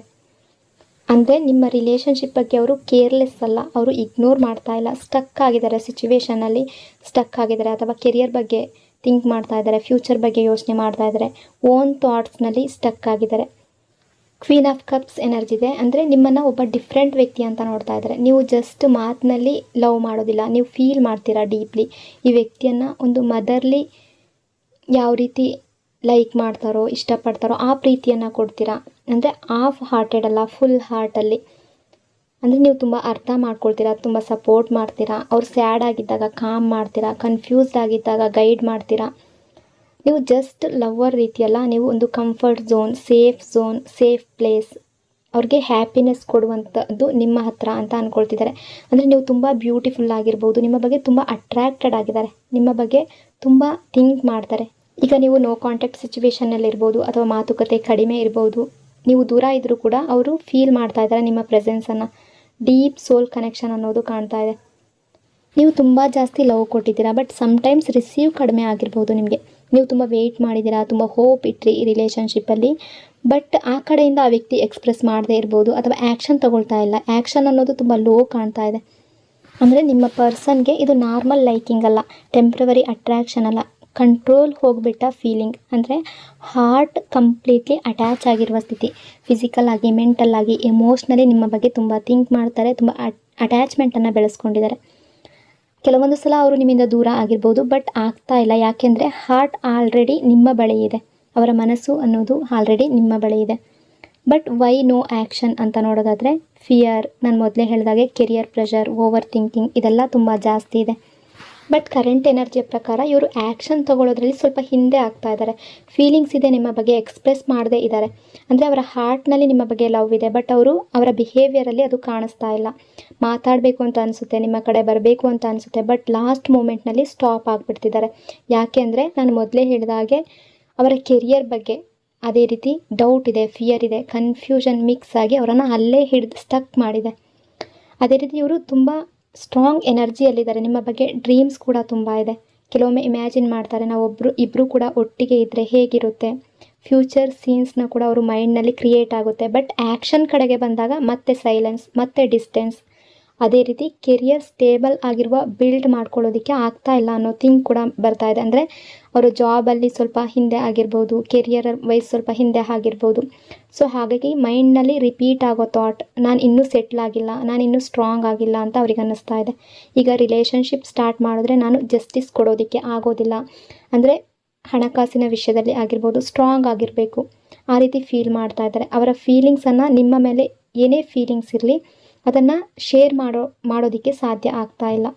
ಅಂದರೆ ನಿಮ್ಮ ರಿಲೇಷನ್ಶಿಪ್ ಬಗ್ಗೆ ಅವರು ಕೇರ್ಲೆಸ್ ಅಲ್ಲ, ಅವರು ಇಗ್ನೋರ್ ಮಾಡ್ತಾ ಇಲ್ಲ. ಸ್ಟಕ್ ಆಗಿದ್ದಾರೆ, ಸಿಚುವೇಷನಲ್ಲಿ ಸ್ಟಕ್ ಆಗಿದ್ದಾರೆ, ಅಥವಾ ಕೆರಿಯರ್ ಬಗ್ಗೆ ಥಿಂಕ್ ಮಾಡ್ತಾ ಇದ್ದಾರೆ, ಫ್ಯೂಚರ್ ಬಗ್ಗೆ ಯೋಚನೆ ಮಾಡ್ತಾ ಇದ್ದಾರೆ, ಓನ್ ಥಾಟ್ಸ್ನಲ್ಲಿ ಸ್ಟಕ್ ಆಗಿದ್ದಾರೆ. ಕ್ವೀನ್ ಆಫ್ ಕಪ್ಸ್ ಎನರ್ಜಿ ಇದೆ. ಅಂದರೆ ನಿಮ್ಮನ್ನು ಒಬ್ಬ ಡಿಫ್ರೆಂಟ್ ವ್ಯಕ್ತಿ ಅಂತ ನೋಡ್ತಾ ಇದ್ದಾರೆ. ನೀವು ಜಸ್ಟ್ ಮಾತಿನಲ್ಲಿ ಲವ್ ಮಾಡೋದಿಲ್ಲ, ನೀವು ಫೀಲ್ ಮಾಡ್ತೀರಾ ಡೀಪ್ಲಿ. ಈ ವ್ಯಕ್ತಿಯನ್ನು ಒಂದು ಮದರ್ಲಿ ಯಾವ ರೀತಿ ಲೈಕ್ ಮಾಡ್ತಾರೋ, ಇಷ್ಟಪಡ್ತಾರೋ ಆ ಪ್ರೀತಿಯನ್ನು ಕೊಡ್ತೀರಾ. ಅಂದರೆ ಆಫ್ ಹಾರ್ಟೆಡ್ ಅಲ್ಲ, ಫುಲ್ ಹಾರ್ಟಲ್ಲಿ. ಅಂದರೆ ನೀವು ತುಂಬ ಅರ್ಥ ಮಾಡ್ಕೊಳ್ತೀರಾ, ತುಂಬ ಸಪೋರ್ಟ್ ಮಾಡ್ತೀರಾ. ಅವ್ರು ಸ್ಯಾಡ್ ಆಗಿದ್ದಾಗ ಕಾಮ್ ಮಾಡ್ತೀರಾ, ಕನ್ಫ್ಯೂಸ್ಡ್ ಆಗಿದ್ದಾಗ ಗೈಡ್ ಮಾಡ್ತೀರಾ. ನೀವು ಜಸ್ಟ್ ಲವ್ವರ್ ರೀತಿಯಲ್ಲ, ನೀವು ಒಂದು ಕಂಫರ್ಟ್ ಝೋನ್, ಸೇಫ್ ಪ್ಲೇಸ್. ಅವ್ರಿಗೆ ಹ್ಯಾಪಿನೆಸ್ ಕೊಡುವಂಥದ್ದು ನಿಮ್ಮ ಹತ್ರ ಅಂತ ಅಂದ್ಕೊಳ್ತಿದ್ದಾರೆ. ಅಂದರೆ ನೀವು ತುಂಬ ಬ್ಯೂಟಿಫುಲ್ ಆಗಿರ್ಬೋದು, ನಿಮ್ಮ ಬಗ್ಗೆ ತುಂಬ ಅಟ್ರ್ಯಾಕ್ಟೆಡ್ ಆಗಿದ್ದಾರೆ, ನಿಮ್ಮ ಬಗ್ಗೆ ತುಂಬ ಥಿಂಕ್ ಮಾಡ್ತಾರೆ. ಈಗ ನೀವು ನೋ ಕಾಂಟ್ಯಾಕ್ಟ್ ಸಿಚುವೇಷನ್ನಲ್ಲಿರ್ಬೋದು, ಅಥವಾ ಮಾತುಕತೆ ಕಡಿಮೆ ಇರ್ಬೋದು, ನೀವು ದೂರ ಇದ್ದರೂ ಕೂಡ ಅವರು ಫೀಲ್ ಮಾಡ್ತಾ ಇದ್ದಾರೆ ನಿಮ್ಮ ಪ್ರೆಸೆನ್ಸನ್ನು. ಡೀಪ್ ಸೋಲ್ ಕನೆಕ್ಷನ್ ಅನ್ನೋದು ಕಾಣ್ತಾ ಇದೆ. ನೀವು ತುಂಬ ಜಾಸ್ತಿ ಲವ್ ಕೊಟ್ಟಿದ್ದೀರಾ, ಬಟ್ ಸಮ್ಟೈಮ್ಸ್ ರಿಸೀವ್ ಕಡಿಮೆ ಆಗಿರ್ಬೋದು ನಿಮಗೆ. ನೀವು ತುಂಬ ವೆಯ್ಟ್ ಮಾಡಿದ್ದೀರಾ, ತುಂಬ ಹೋಪ್ ಇಟ್ರಿ ಈ ರಿಲೇಷನ್ಶಿಪ್ಪಲ್ಲಿ, ಬಟ್ ಆ ಕಡೆಯಿಂದ ಆ ವ್ಯಕ್ತಿ ಎಕ್ಸ್ಪ್ರೆಸ್ ಮಾಡದೇ ಇರ್ಬೋದು, ಅಥವಾ ಆ್ಯಕ್ಷನ್ ತಗೊಳ್ತಾ ಇಲ್ಲ. ಆ್ಯಕ್ಷನ್ ಅನ್ನೋದು ತುಂಬ ಲೋ ಕಾಣ್ತಾ ಇದೆ. ಅಂದರೆ ನಿಮ್ಮ ಪರ್ಸನ್ಗೆ ಇದು ನಾರ್ಮಲ್ ಲೈಕಿಂಗ್ ಅಲ್ಲ, ಟೆಂಪ್ರವರಿ ಅಟ್ರ್ಯಾಕ್ಷನ್ ಅಲ್ಲ, ಕಂಟ್ರೋಲ್ ಹೋಗಿಬಿಟ್ಟ ಫೀಲಿಂಗ್. ಅಂದರೆ ಹಾರ್ಟ್ ಕಂಪ್ಲೀಟ್ಲಿ ಅಟ್ಯಾಚ್ ಆಗಿರುವ ಸ್ಥಿತಿ. ಫಿಸಿಕಲ್ ಆಗಿ, ಮೆಂಟಲ್ ಆಗಿ, ಎಮೋಷ್ನಲಿ ನಿಮ್ಮ ಬಗ್ಗೆ ತುಂಬ ಥಿಂಕ್ ಮಾಡ್ತಾರೆ, ತುಂಬ ಅಟ್ಯಾಚ್ಮೆಂಟನ್ನು ಬೆಳೆಸ್ಕೊಂಡಿದ್ದಾರೆ. ಕೆಲವೊಂದು ಸಲ ಅವರು ನಿಮ್ಮಿಂದ ದೂರ ಆಗಿರ್ಬೋದು, ಬಟ್ ಆಗ್ತಾ ಇಲ್ಲ. ಯಾಕೆಂದರೆ ಹಾರ್ಟ್ ಆಲ್ರೆಡಿ ನಿಮ್ಮ ಬಳಿ ಇದೆ, ಅವರ ಮನಸ್ಸು ಅನ್ನೋದು ಆಲ್ರೆಡಿ ನಿಮ್ಮ ಬಳಿ ಇದೆ. ಬಟ್ ವೈ ನೋ ಆ್ಯಕ್ಷನ್ ಅಂತ ನೋಡೋದಾದರೆ ಫಿಯರ್, ನಾನು ಮೊದಲೇ ಹೇಳಿದಾಗೆ ಕೆರಿಯರ್ ಪ್ರೆಷರ್, ಓವರ್ ಥಿಂಕಿಂಗ್ ಇದೆಲ್ಲ ತುಂಬ ಜಾಸ್ತಿ ಇದೆ. ಬಟ್ ಕರೆಂಟ್ ಎನರ್ಜಿಯ ಪ್ರಕಾರ ಇವರು ಆ್ಯಕ್ಷನ್ ತೊಗೊಳ್ಳೋದ್ರಲ್ಲಿ ಸ್ವಲ್ಪ ಹಿಂದೆ ಆಗ್ತಾ ಇದ್ದಾರೆ. ಫೀಲಿಂಗ್ಸ್ ಇದೆ ನಿಮ್ಮ ಬಗ್ಗೆ ಎಕ್ಸ್ಪ್ರೆಸ್ ಮಾಡದೇ ಇದ್ದಾರೆ. ಅಂದರೆ ಅವರ ಹಾರ್ಟ್ನಲ್ಲಿ ನಿಮ್ಮ ಬಗ್ಗೆ ಲವ್ ಇದೆ, ಬಟ್ ಅವರ ಬಿಹೇವಿಯರಲ್ಲಿ ಅದು ಕಾಣಿಸ್ತಾ ಇಲ್ಲ. ಮಾತಾಡಬೇಕು ಅಂತ ಅನಿಸುತ್ತೆ, ನಿಮ್ಮ ಕಡೆ ಬರಬೇಕು ಅಂತ ಅನಿಸುತ್ತೆ, ಬಟ್ ಲಾಸ್ಟ್ ಮೂಮೆಂಟ್ನಲ್ಲಿ ಸ್ಟಾಪ್ ಆಗಿಬಿಡ್ತಿದ್ದಾರೆ. ಯಾಕೆ ಅಂದರೆ ನಾನು ಮೊದಲೇ ಹೇಳಿದ ಹಾಗೆ ಅವರ ಕೆರಿಯರ್ ಬಗ್ಗೆ ಅದೇ ರೀತಿ ಡೌಟ್ ಇದೆ, ಫಿಯರ್ ಇದೆ, ಕನ್ಫ್ಯೂಷನ್ ಮಿಕ್ಸ್ ಆಗಿ ಅವರನ್ನು ಅಲ್ಲೇ ಹಿಡಿದು ಸ್ಟಕ್ ಮಾಡಿದೆ. ಅದೇ ರೀತಿ ಇವರು ತುಂಬ ಸ್ಟ್ರಾಂಗ್ ಎನರ್ಜಿಯಲ್ಲಿದ್ದಾರೆ. ನಿಮ್ಮ ಬಗ್ಗೆ ಡ್ರೀಮ್ಸ್ ಕೂಡ ತುಂಬ ಇದೆ. ಕೆಲವೊಮ್ಮೆ ಇಮ್ಯಾಜಿನ್ ಮಾಡ್ತಾರೆ, ನಾವು ಇಬ್ಬರು ಕೂಡ ಒಟ್ಟಿಗೆ ಇದ್ದರೆ ಹೇಗಿರುತ್ತೆ, ಫ್ಯೂಚರ್ ಸೀನ್ಸ್ನ ಕೂಡ ಅವರು ಮೈಂಡ್ನಲ್ಲಿ ಕ್ರಿಯೇಟ್ ಆಗುತ್ತೆ. ಬಟ್ ಆ್ಯಕ್ಷನ್ ಕಡೆಗೆ ಬಂದಾಗ ಮತ್ತೆ ಸೈಲೆನ್ಸ್, ಮತ್ತೆ ಡಿಸ್ಟೆನ್ಸ್. ಅದೇ ರೀತಿ ಕೆರಿಯರ್ ಸ್ಟೇಬಲ್ ಆಗಿರುವ ಬಿಲ್ಡ್ ಮಾಡ್ಕೊಳ್ಳೋದಕ್ಕೆ ಆಗ್ತಾ ಇಲ್ಲ ಅನ್ನೋ ಥಿಂಕ್ ಕೂಡ ಬರ್ತಾ ಇದೆ. ಅಂದರೆ ಅವರು ಜಾಬಲ್ಲಿ ಸ್ವಲ್ಪ ಹಿಂದೆ ಆಗಿರ್ಬೋದು, ಕೆರಿಯರ್ ವೈಸ್ ಸ್ವಲ್ಪ ಹಿಂದೆ ಆಗಿರ್ಬೋದು. ಸೊ ಹಾಗಾಗಿ ಮೈಂಡ್ನಲ್ಲಿ ರಿಪೀಟ್ ಆಗೋ ಥಾಟ್, ನಾನು ಇನ್ನೂ ಸೆಟ್ಲ್ ಆಗಿಲ್ಲ, ನಾನು ಇನ್ನೂ ಸ್ಟ್ರಾಂಗ್ ಆಗಿಲ್ಲ ಅಂತ ಅವ್ರಿಗೆ ಅನ್ನಿಸ್ತಾ ಇದೆ. ಈಗ ರಿಲೇಷನ್ಶಿಪ್ ಸ್ಟಾರ್ಟ್ ಮಾಡಿದ್ರೆ ನಾನು ಜಸ್ಟಿಸ್ ಕೊಡೋದಕ್ಕೆ ಆಗೋದಿಲ್ಲ, ಅಂದರೆ ಹಣಕಾಸಿನ ವಿಷಯದಲ್ಲಿ ಆಗಿರ್ಬೋದು ಸ್ಟ್ರಾಂಗ್ ಆಗಿರಬೇಕು, ಆ ರೀತಿ ಫೀಲ್ ಮಾಡ್ತಾ ಇದ್ದಾರೆ. ಅವರ ಫೀಲಿಂಗ್ಸನ್ನು ನಿಮ್ಮ ಮೇಲೆ ಏನೇ ಫೀಲಿಂಗ್ಸ್ ಇರಲಿ ಅದನ್ನು ಶೇರ್ ಮಾಡೋದಕ್ಕೆ ಸಾಧ್ಯ ಆಗ್ತಾ ಇಲ್ಲ.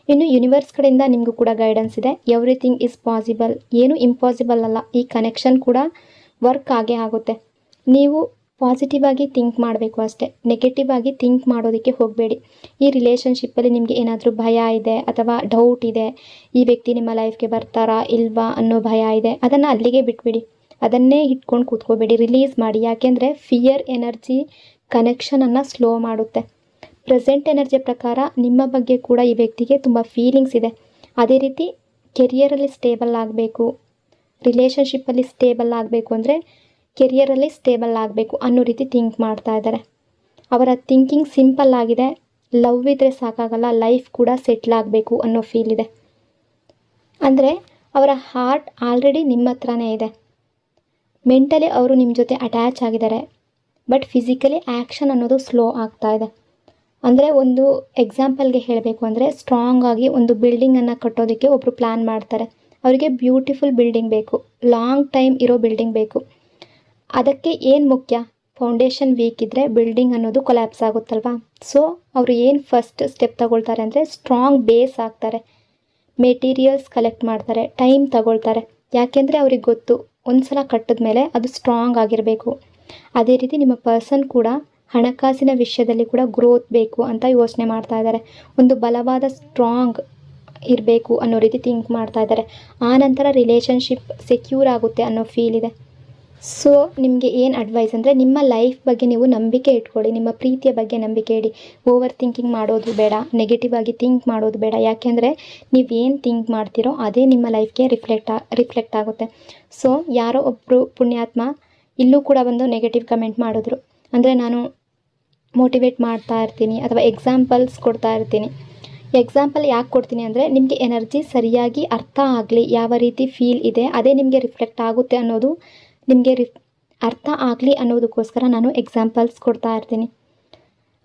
ಇನ್ನು ಯೂನಿವರ್ಸ್ ಕಡೆಯಿಂದ ನಿಮಗೂ ಕೂಡ ಗೈಡೆನ್ಸ್ ಇದೆ. ಎವ್ರಿಥಿಂಗ್ ಈಸ್ ಪಾಸಿಬಲ್, ಏನು ಇಂಪಾಸಿಬಲ್ ಅಲ್ಲ. ಈ ಕನೆಕ್ಷನ್ ಕೂಡ ವರ್ಕ್ ಆಗೇ ಆಗುತ್ತೆ. ನೀವು ಪಾಸಿಟಿವ್ ಆಗಿ ಥಿಂಕ್ ಮಾಡಬೇಕು ಅಷ್ಟೇ, ನೆಗೆಟಿವ್ ಆಗಿ ಥಿಂಕ್ ಮಾಡೋದಕ್ಕೆ ಹೋಗಬೇಡಿ. ಈ ರಿಲೇಷನ್ಶಿಪ್ಪಲ್ಲಿ ನಿಮಗೆ ಏನಾದರೂ ಭಯ ಇದೆ ಅಥವಾ ಡೌಟ್ ಇದೆ, ಈ ವ್ಯಕ್ತಿ ನಿಮ್ಮ ಲೈಫ್ಗೆ ಬರ್ತಾರಾ ಇಲ್ವಾ ಅನ್ನೋ ಭಯ ಇದೆ, ಅದನ್ನು ಅಲ್ಲಿಗೆ ಬಿಟ್ಬಿಡಿ. ಅದನ್ನೇ ಇಟ್ಕೊಂಡು ಕೂತ್ಕೋಬೇಡಿ, ರಿಲೀಸ್ ಮಾಡಿ. ಯಾಕೆಂದರೆ ಫಿಯರ್ ಎನರ್ಜಿ ಕನೆಕ್ಷನನ್ನು ಸ್ಲೋ ಮಾಡುತ್ತೆ. ಪ್ರೆಸೆಂಟ್ ಎನರ್ಜಿಯ ಪ್ರಕಾರ ನಿಮ್ಮ ಬಗ್ಗೆ ಕೂಡ ಈ ವ್ಯಕ್ತಿಗೆ ತುಂಬ ಫೀಲಿಂಗ್ಸ್ ಇದೆ. ಅದೇ ರೀತಿ ಕೆರಿಯರಲ್ಲಿ ಸ್ಟೇಬಲ್ ಆಗಬೇಕು, ರಿಲೇಷನ್ಶಿಪ್ಪಲ್ಲಿ ಸ್ಟೇಬಲ್ ಆಗಬೇಕು ಅಂದರೆ ಕೆರಿಯರಲ್ಲಿ ಸ್ಟೇಬಲ್ ಆಗಬೇಕು ಅನ್ನೋ ರೀತಿ ಥಿಂಕ್ ಮಾಡ್ತಾ ಇದ್ದಾರೆ. ಅವರ ಥಿಂಕಿಂಗ್ ಸಿಂಪಲ್ ಆಗಿದೆ, ಲವ್ ಇದ್ದರೆ ಸಾಕಾಗಲ್ಲ, ಲೈಫ್ ಕೂಡ ಸೆಟ್ಲ್ ಆಗಬೇಕು ಅನ್ನೋ ಫೀಲ್ ಇದೆ. ಅಂದರೆ ಅವರ ಹಾರ್ಟ್ ಆಲ್ರೆಡಿ ನಿಮ್ಮ ಹತ್ರನೇ ಇದೆ. ಮೆಂಟಲಿ ಅವರು ನಿಮ್ಮ ಜೊತೆ ಅಟ್ಯಾಚ್ ಆಗಿದ್ದಾರೆ, ಬಟ್ ಫಿಸಿಕಲಿ ಆ್ಯಕ್ಷನ್ ಅನ್ನೋದು ಸ್ಲೋ ಆಗ್ತಾ ಇದೆ. ಅಂದರೆ ಒಂದು ಎಕ್ಸಾಂಪಲ್ಗೆ ಹೇಳಬೇಕು ಅಂದರೆ ಸ್ಟ್ರಾಂಗ್ ಆಗಿ ಒಂದು ಬಿಲ್ಡಿಂಗನ್ನು ಕಟ್ಟೋದಕ್ಕೆ ಒಬ್ಬರು ಪ್ಲ್ಯಾನ್ ಮಾಡ್ತಾರೆ. ಅವರಿಗೆ ಬ್ಯೂಟಿಫುಲ್ ಬಿಲ್ಡಿಂಗ್ ಬೇಕು, ಲಾಂಗ್ ಟೈಮ್ ಇರೋ ಬಿಲ್ಡಿಂಗ್ ಬೇಕು. ಅದಕ್ಕೆ ಏನು ಮುಖ್ಯ, ಫೌಂಡೇಶನ್ ವೀಕ್ ಇದ್ದರೆ ಬಿಲ್ಡಿಂಗ್ ಅನ್ನೋದು ಕೊಲ್ಯಾಪ್ಸ್ ಆಗುತ್ತಲ್ವಾ. ಸೊ ಅವರು ಏನು ಫಸ್ಟ್ ಸ್ಟೆಪ್ ತಗೊಳ್ತಾರೆ ಅಂದರೆ ಸ್ಟ್ರಾಂಗ್ ಬೇಸ್ ಹಾಕ್ತಾರೆ, ಮೆಟೀರಿಯಲ್ಸ್ ಕಲೆಕ್ಟ್ ಮಾಡ್ತಾರೆ, ಟೈಮ್ ತಗೊಳ್ತಾರೆ. ಯಾಕೆಂದರೆ ಅವ್ರಿಗೆ ಗೊತ್ತು ಒಂದು ಸಲ ಕಟ್ಟಿದ ಮೇಲೆ ಅದು ಸ್ಟ್ರಾಂಗ್ ಆಗಿರಬೇಕು. ಅದೇ ರೀತಿ ನಿಮ್ಮ ಪರ್ಸನ್ ಕೂಡ ಹಣಕಾಸಿನ ವಿಷಯದಲ್ಲಿ ಕೂಡ ಗ್ರೋತ್ ಬೇಕು ಅಂತ ಯೋಚನೆ ಮಾಡ್ತಾ ಇದ್ದಾರೆ. ಒಂದು ಬಲವಾದ ಸ್ಟ್ರಾಂಗ್ ಇರಬೇಕು ಅನ್ನೋ ರೀತಿ ಥಿಂಕ್ ಮಾಡ್ತಾ ಇದ್ದಾರೆ. ಆನಂತರ ರಿಲೇಷನ್ಶಿಪ್ ಸೆಕ್ಯೂರ್ ಆಗುತ್ತೆ ಅನ್ನೋ ಫೀಲ್ ಇದೆ. ಸೊ ನಿಮಗೆ ಏನು ಅಡ್ವೈಸ್ ಅಂದರೆ ನಿಮ್ಮ ಲೈಫ್ ಬಗ್ಗೆ ನೀವು ನಂಬಿಕೆ ಇಟ್ಕೊಳ್ಳಿ, ನಿಮ್ಮ ಪ್ರೀತಿಯ ಬಗ್ಗೆ ನಂಬಿಕೆ ಇಡಿ. ಓವರ್ ಥಿಂಕಿಂಗ್ ಮಾಡೋದು ಬೇಡ, ನೆಗೆಟಿವ್ ಆಗಿ ಥಿಂಕ್ ಮಾಡೋದು ಬೇಡ. ಯಾಕೆಂದರೆ ನೀವೇನು ಥಿಂಕ್ ಮಾಡ್ತೀರೋ ಅದೇ ನಿಮ್ಮ ಲೈಫ್ಗೆ ರಿಫ್ಲೆಕ್ಟ್ ಆಗುತ್ತೆ. ಸೊ ಯಾರೋ ಒಬ್ಬರು ಪುಣ್ಯಾತ್ಮ ಇಲ್ಲೂ ಕೂಡ ಬಂದು ನೆಗೆಟಿವ್ ಕಮೆಂಟ್ ಮಾಡಿದ್ರು. ಅಂದರೆ ನಾನು ಮೋಟಿವೇಟ್ ಮಾಡ್ತಾ ಇರ್ತೀನಿ ಅಥವಾ ಎಕ್ಸಾಂಪಲ್ಸ್ ಕೊಡ್ತಾ ಇರ್ತೀನಿ. ಎಕ್ಸಾಂಪಲ್ ಯಾಕೆ ಕೊಡ್ತೀನಿ ಅಂದರೆ ನಿಮಗೆ ಎನರ್ಜಿ ಸರಿಯಾಗಿ ಅರ್ಥ ಆಗಲಿ, ಯಾವ ರೀತಿ ಫೀಲ್ ಇದೆ ಅದೇ ನಿಮಗೆ ರಿಫ್ಲೆಕ್ಟ್ ಆಗುತ್ತೆ ಅನ್ನೋದು ನಿಮಗೆ ಅರ್ಥ ಆಗಲಿ ಅನ್ನೋದಕ್ಕೋಸ್ಕರ ನಾನು ಎಕ್ಸಾಂಪಲ್ಸ್ ಕೊಡ್ತಾ ಇರ್ತೀನಿ.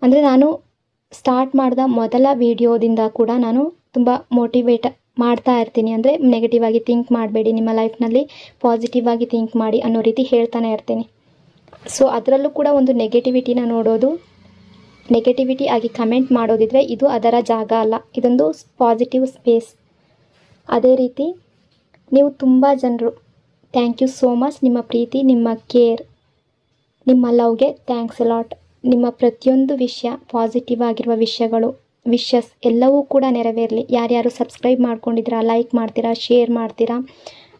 ಅಂದರೆ ನಾನು ಸ್ಟಾರ್ಟ್ ಮಾಡಿದ ಮೊದಲ ವಿಡಿಯೋದಿಂದ ಕೂಡ ನಾನು ತುಂಬ ಮೋಟಿವೇಟ್ ಮಾಡ್ತಾ ಇರ್ತೀನಿ. ಅಂದರೆ ನೆಗೆಟಿವ್ ಆಗಿ ಥಿಂಕ್ ಮಾಡಬೇಡಿ, ನಿಮ್ಮ ಲೈಫ್ನಲ್ಲಿ ಪಾಸಿಟಿವ್ ಆಗಿ ಥಿಂಕ್ ಮಾಡಿ ಅನ್ನೋ ರೀತಿ ಹೇಳ್ತಾನೆ ಇರ್ತೀನಿ. ಸೊ ಅದರಲ್ಲೂ ಕೂಡ ಒಂದು ನೆಗೆಟಿವಿಟಿನ ನೋಡೋದು, ನೆಗೆಟಿವಿಟಿ ಆಗಿ ಕಮೆಂಟ್ ಮಾಡೋದಿದ್ರೆ ಇದು ಅದರ ಜಾಗ ಅಲ್ಲ, ಇದೊಂದು ಪಾಸಿಟಿವ್ ಸ್ಪೇಸ್. ಅದೇ ರೀತಿ ನೀವು ತುಂಬ ಜನರು ಥ್ಯಾಂಕ್ ಯು ಸೋ ಮಚ್. ನಿಮ್ಮ ಪ್ರೀತಿ, ನಿಮ್ಮ ಕೇರ್, ನಿಮ್ಮ ಲವ್ಗೆ ಥ್ಯಾಂಕ್ಸ್ ಅ ಲಾಟ್. ನಿಮ್ಮ ಪ್ರತಿಯೊಂದು ವಿಷಯ ಪಾಸಿಟಿವ್ ಆಗಿರುವ ವಿಷಯಗಳು, ವಿಶಸ್ ಎಲ್ಲವೂ ಕೂಡ ನೆರವೇರಲಿ. ಯಾರ್ಯಾರು ಸಬ್ಸ್ಕ್ರೈಬ್ ಮಾಡ್ಕೊಂಡಿದ್ದೀರಾ, ಲೈಕ್ ಮಾಡ್ತೀರಾ, ಶೇರ್ ಮಾಡ್ತೀರಾ,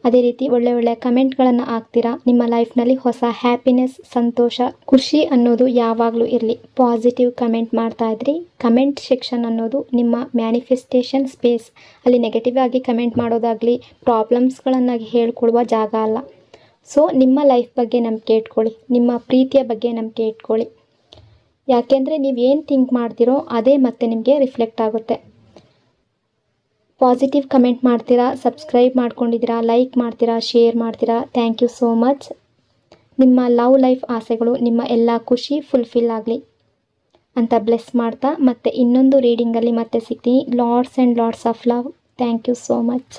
ಅದೇ ರೀತಿ ಒಳ್ಳೆ ಕಮೆಂಟ್ಗಳನ್ನು ಹಾಕ್ತೀರಾ. ನಿಮ್ಮ ಲೈಫ್ನಲ್ಲಿ ಹೊಸ ಹ್ಯಾಪಿನೆಸ್, ಸಂತೋಷ, ಖುಷಿ ಅನ್ನೋದು ಯಾವಾಗಲೂ ಇರಲಿ. ಪಾಸಿಟಿವ್ ಕಮೆಂಟ್ ಮಾಡ್ತಾ ಇದ್ರಿ. ಕಮೆಂಟ್ ಸೆಕ್ಷನ್ ಅನ್ನೋದು ನಿಮ್ಮ ಮ್ಯಾನಿಫೆಸ್ಟೇಷನ್ ಸ್ಪೇಸ್. ಅಲ್ಲಿ ನೆಗೆಟಿವ್ ಆಗಿ ಕಮೆಂಟ್ ಮಾಡೋದಾಗಲಿ, ಪ್ರಾಬ್ಲಮ್ಸ್ಗಳನ್ನಾಗಿ ಹೇಳ್ಕೊಡುವ ಜಾಗ ಅಲ್ಲ. ಸೊ ನಿಮ್ಮ ಲೈಫ್ ಬಗ್ಗೆ ನಂಬಿಕೆ ಇಟ್ಕೊಳ್ಳಿ, ನಿಮ್ಮ ಪ್ರೀತಿಯ ಬಗ್ಗೆ ನಂಬಿಕೆ ಇಟ್ಕೊಳ್ಳಿ. ಯಾಕೆಂದರೆ ನೀವೇನು ಥಿಂಕ್ ಮಾಡ್ತೀರೋ ಅದೇ ಮತ್ತೆ ನಿಮಗೆ ರಿಫ್ಲೆಕ್ಟ್ ಆಗುತ್ತೆ. ಪಾಸಿಟಿವ್ ಕಮೆಂಟ್ ಮಾಡ್ತೀರಾ, ಸಬ್ಸ್ಕ್ರೈಬ್ ಮಾಡ್ಕೊಂಡಿದ್ದೀರಾ, ಲೈಕ್ ಮಾಡ್ತೀರಾ, ಶೇರ್ ಮಾಡ್ತೀರಾ. Thank you so much. ನಿಮ್ಮ ಲವ್ ಲೈಫ್ ಆಸೆಗಳು, ನಿಮ್ಮ ಎಲ್ಲ ಖುಷಿ ಫುಲ್ಫಿಲ್ ಆಗಲಿ ಅಂತ ಬ್ಲೆಸ್ ಮಾಡ್ತಾ ಮತ್ತೆ ಇನ್ನೊಂದು ರೀಡಿಂಗಲ್ಲಿ ಮತ್ತೆ ಸಿಗ್ತೀನಿ. Lots and lots of love. Thank you so much.